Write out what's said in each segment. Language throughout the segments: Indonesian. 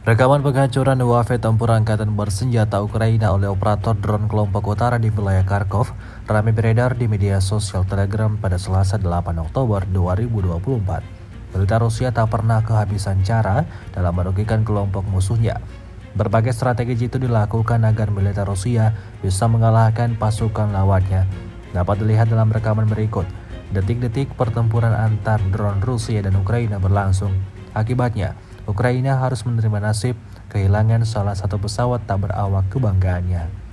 Rekaman penghancuran UAV tempur angkatan bersenjata Ukraina oleh operator drone kelompok utara di wilayah Kharkov ramai beredar di media sosial Telegram pada Selasa 8 Oktober 2024. Militer Rusia tak pernah kehabisan cara dalam merugikan kelompok musuhnya. Berbagai strategi itu dilakukan agar militer Rusia bisa mengalahkan pasukan lawannya. Dapat dilihat dalam rekaman berikut. Detik-detik pertempuran antar drone Rusia dan Ukraina berlangsung. Akibatnya, Ukraina harus menerima nasib kehilangan salah satu pesawat tak berawak kebanggaannya.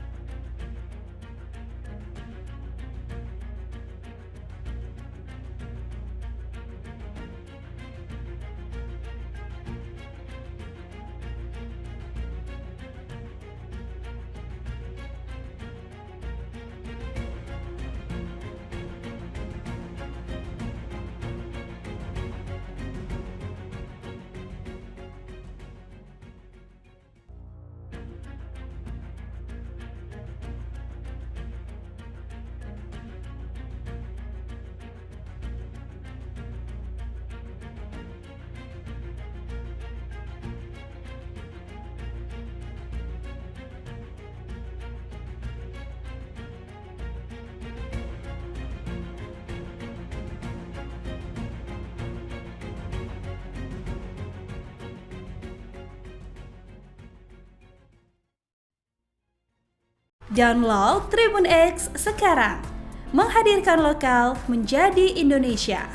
Download Tribun X sekarang, menghadirkan lokal menjadi Indonesia.